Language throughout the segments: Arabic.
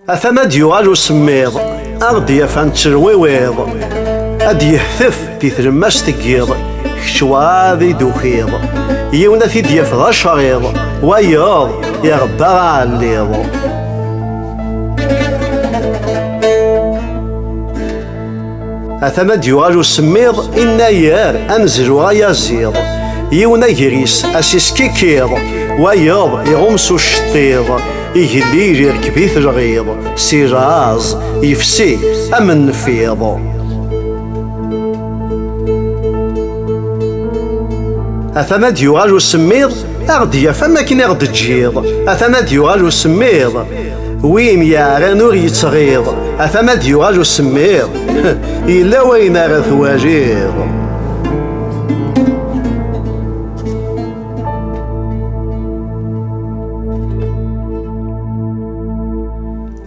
أثمد يغال وسميض أغد يفان تشرويويض أد يهثف في ثلماس تقيض كشواذي دوخيض يونا ثيد يفضى شغيض وياض يغبى عليض. أثمد يغال وسميض إنا يار أنزل وغايا زيض يونا يريس أسيسكي كيض وياض يغمسو الشطيض يهلي يركبيث الغيض سيراز يفسي أمن فيض. أثمد يغال وسميض أغد يفهم كين أغد تجيض أثمد يغال وسميض وين يا نور يتغيض أثمد يغال وسميض إلا وين غث واجيض.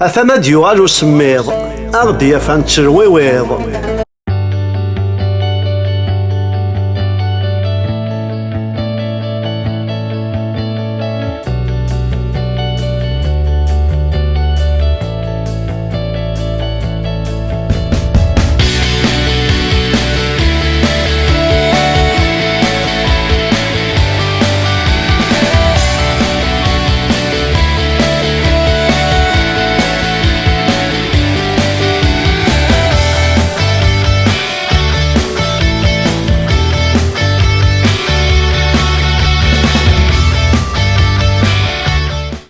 أثمد يغال وسميض أغد يفان تشرويويض